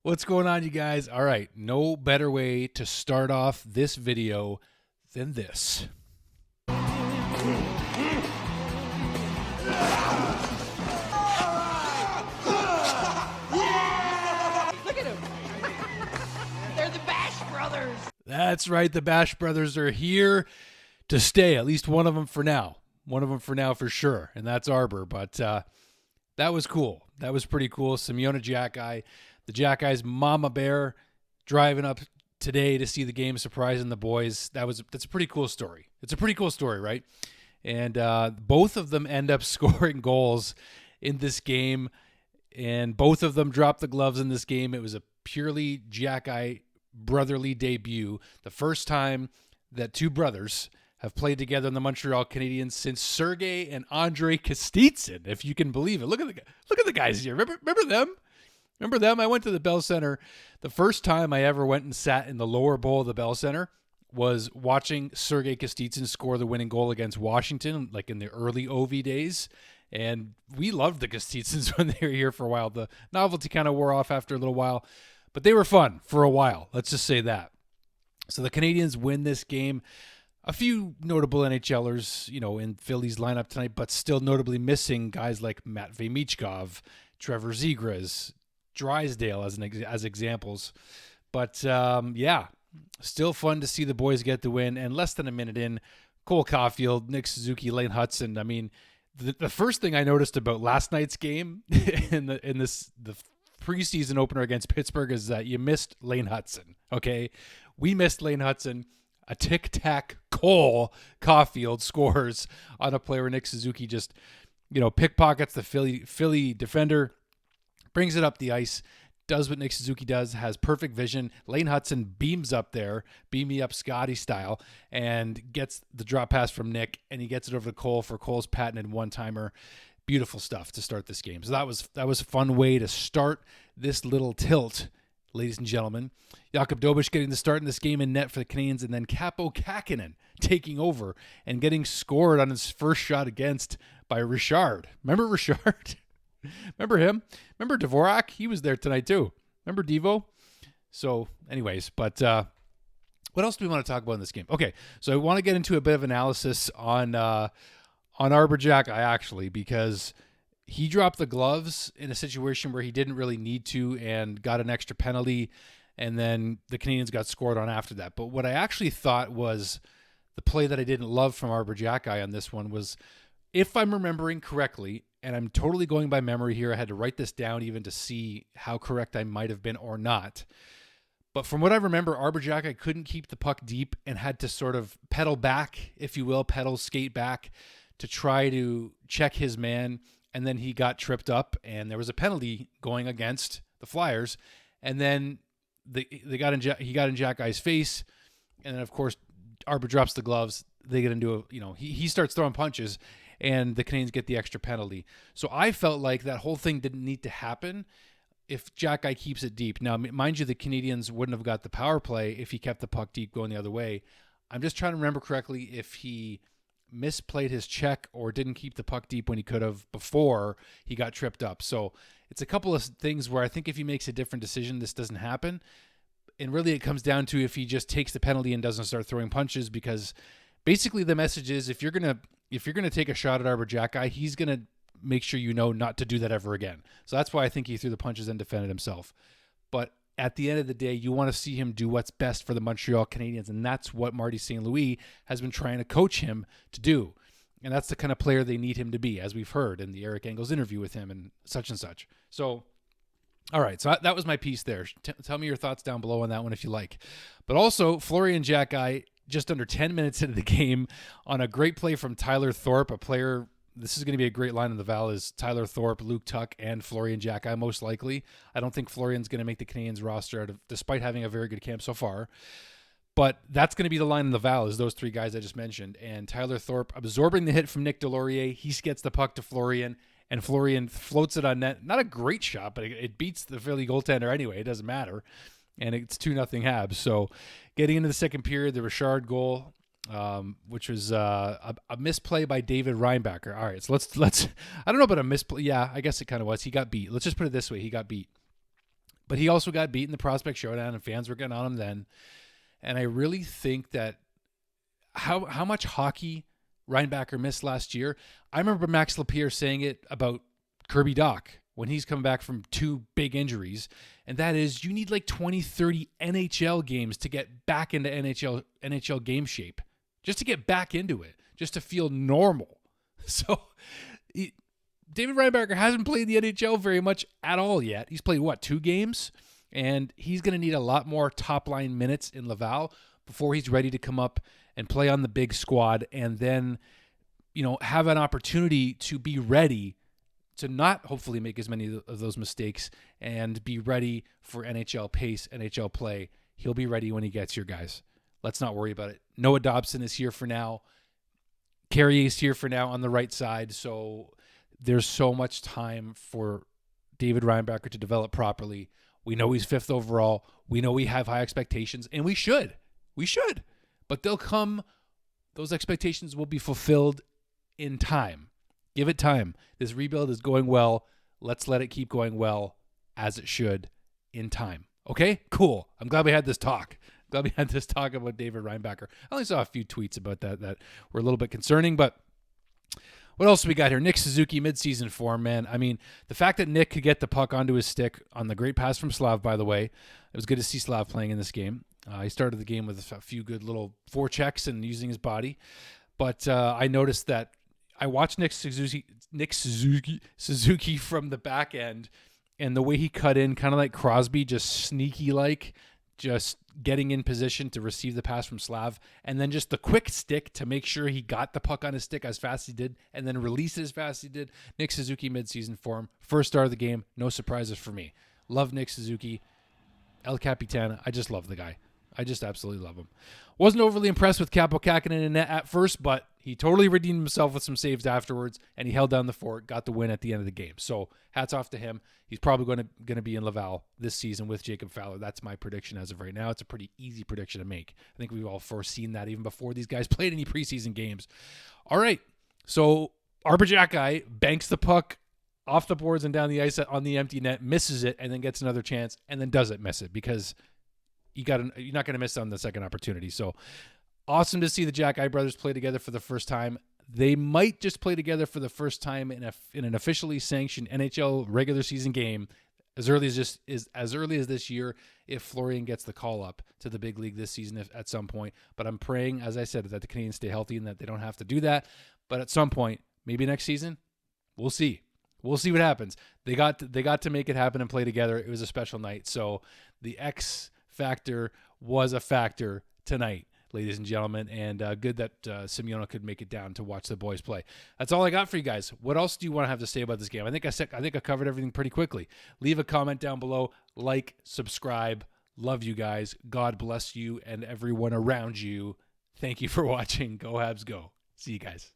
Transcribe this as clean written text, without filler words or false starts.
What's going on, you guys? All right, no better way to start off this video than this. Look at him. They're the Bash Brothers. That's right, the Bash Brothers are here to stay, at least one of them for now. One of them for now for sure, and that's Arber. But that was cool. That was pretty cool. Arber Jackeye, the Jackeye's mama bear, driving up today to see the game, surprising the boys. That's a pretty cool story. It's a pretty cool story, right? And both of them end up scoring goals in this game, and both of them dropped the gloves in this game. It was a purely Jackeye brotherly debut. The first time that two brothers have played together in the Montreal Canadiens since Sergei and Andrei Kostitsyn, if you can believe it. Look at the guys here. Remember them? Remember them? I went to the Bell Center. The first time I ever went and sat in the lower bowl of the Bell Center was watching Sergei Kostitsyn score the winning goal against Washington, like in the early OV days. And we loved the Kostitsyns when they were here for a while. The novelty kind of wore off after a little while, but they were fun for a while. Let's just say that. So the Canadiens win this game. A few notable NHLers, in Philly's lineup tonight, but still notably missing guys like Matvei Michkov, Trevor Zegras, Drysdale as examples. But still fun to see the boys get the win. And less than a minute in, Cole Caufield, Nick Suzuki, Lane Hutson. I mean, the first thing I noticed about last night's game in the preseason opener against Pittsburgh is that you missed Lane Hutson. Okay, we missed Lane Hutson. A tic-tac Cole Caufield scores on a play where Nick Suzuki just, pickpockets the Philly defender, brings it up the ice, does what Nick Suzuki does, has perfect vision. Lane Hutson beams up there, beam me up Scotty style, and gets the drop pass from Nick, and he gets it over to Cole for Cole's patented one-timer. Beautiful stuff to start this game. So that was a fun way to start this little tilt, ladies and gentlemen. Jakub Dobeš getting the start in this game in net for the Canadiens, and then Kaapo Kähkönen taking over and getting scored on his first shot against by Richard. Remember Richard? Remember him? Remember Dvorak? He was there tonight too. Remember Devo? So anyways, but what else do we want to talk about in this game? Okay, so I want to get into a bit of analysis on Arber Jackeye, actually, because he dropped the gloves in a situation where he didn't really need to and got an extra penalty, and then the Canadiens got scored on after that. But what I actually thought was the play that I didn't love from Arber Jackeye on this one was, if I'm remembering correctly, and I'm totally going by memory here, I had to write this down even to see how correct I might have been or not. But from what I remember, Arber Jackeye couldn't keep the puck deep and had to sort of pedal back, if you will, skate back to try to check his man. And then he got tripped up, and there was a penalty going against the Flyers. And then he got in Jackeye's face, and then of course Arber drops the gloves. They get into he starts throwing punches, and the Canadiens get the extra penalty. So I felt like that whole thing didn't need to happen if Jackeye keeps it deep. Now, mind you, the Canadiens wouldn't have got the power play if he kept the puck deep going the other way. I'm just trying to remember correctly if he misplayed his check or didn't keep the puck deep when he could have before he got tripped up. So it's a couple of things where I think if he makes a different decision, this doesn't happen. And really it comes down to if he just takes the penalty and doesn't start throwing punches, because basically the message is if you're going to take a shot at Arber Jackeye, he's going to make sure not to do that ever again. So that's why I think he threw the punches and defended himself. But at the end of the day, you want to see him do what's best for the Montreal Canadiens, and that's what Marty St. Louis has been trying to coach him to do. And that's the kind of player they need him to be, as we've heard in the Eric Engels interview with him and such and such. So, all right, so that was my piece there. Tell me your thoughts down below on that one if you like. But also, Florian Xhekaj, just under 10 minutes into the game, on a great play from Tyler Thorpe, a player. This is going to be a great line in the Val, is Tyler Thorpe, Luke Tuck, and Florian Xhekaj most likely. I don't think Florian's going to make the Canadiens roster despite having a very good camp so far. But that's going to be the line in the Val, is those three guys I just mentioned. And Tyler Thorpe absorbing the hit from Nick Delorier. He gets the puck to Florian, and Florian floats it on net. Not a great shot, but it beats the Philly goaltender anyway. It doesn't matter. And it's 2-0 Habs. So getting into the second period, the Richard goal, which was a misplay by David Reinbacher. All right, so let's I don't know about a misplay. Yeah, I guess it kind of was. He got beat. Let's just put it this way. He got beat. But he also got beat in the prospect showdown, and fans were getting on him then. And I really think that how much hockey Reinbacher missed last year. I remember Max Lapierre saying it about Kirby Dach when he's come back from 2 big injuries. And that is, you need like 20, 30 NHL games to get back into NHL game shape. Just to get back into it. Just to feel normal. So David Reinbacher hasn't played the NHL very much at all yet. He's played, 2 games? And he's going to need a lot more top-line minutes in Laval before he's ready to come up and play on the big squad and then, have an opportunity to be ready to not hopefully make as many of those mistakes and be ready for NHL pace, NHL play. He'll be ready when he gets here, guys. Let's not worry about it. Noah Dobson is here for now. Carrier is here for now on the right side. So there's so much time for David Reinbacher to develop properly. We know he's 5th overall. We know we have high expectations, and we should. We should. But they'll come. Those expectations will be fulfilled in time. Give it time. This rebuild is going well. Let's let it keep going well as it should in time. Okay? Cool. I'm glad we had this talk. Glad we had this talk about David Reinbacher. I only saw a few tweets about that were a little bit concerning, but what else we got here? Nick Suzuki, midseason form, man. I mean, the fact that Nick could get the puck onto his stick on the great pass from Slav, by the way. It was good to see Slav playing in this game. He started the game with a few good little forechecks and using his body. But I noticed that I watched Nick Suzuki from the back end, and the way he cut in, kind of like Crosby, just sneaky-like, just getting in position to receive the pass from Slav, and then just the quick stick to make sure he got the puck on his stick as fast as he did, and then release it as fast as he did. Nick Suzuki midseason form. First star of the game. No surprises for me. Love Nick Suzuki. El Capitan. I just love the guy. I just absolutely love him. Wasn't overly impressed with Capo Kakinen in net at first, but he totally redeemed himself with some saves afterwards, and he held down the fort, got the win at the end of the game. So hats off to him. He's probably going to be in Laval this season with Jacob Fowler. That's my prediction as of right now. It's a pretty easy prediction to make. I think we've all foreseen that even before these guys played any preseason games. All right, so Arber Jackeye banks the puck off the boards and down the ice on the empty net, misses it, and then gets another chance, and then doesn't miss it because you're not going to miss on the second opportunity. So awesome to see the Jackeye brothers play together for the first time. They might just play together for the first time in an officially sanctioned NHL regular season game as early as this year, if Florian gets the call up to the big league this season at some point. But I'm praying, as I said, that the Canadiens stay healthy and that they don't have to do that. But at some point, maybe next season, we'll see. We'll see what happens. They got to make it happen and play together. It was a special night. So the X factor was a factor tonight, ladies and gentlemen, and good that Simeone could make it down to watch the boys play. That's all I got for you guys. What else do you want to have to say about this game? I think I covered everything pretty quickly. Leave a comment down below. Like, subscribe. Love you guys. God bless you and everyone around you. Thank you for watching. Go Habs, go. See you guys.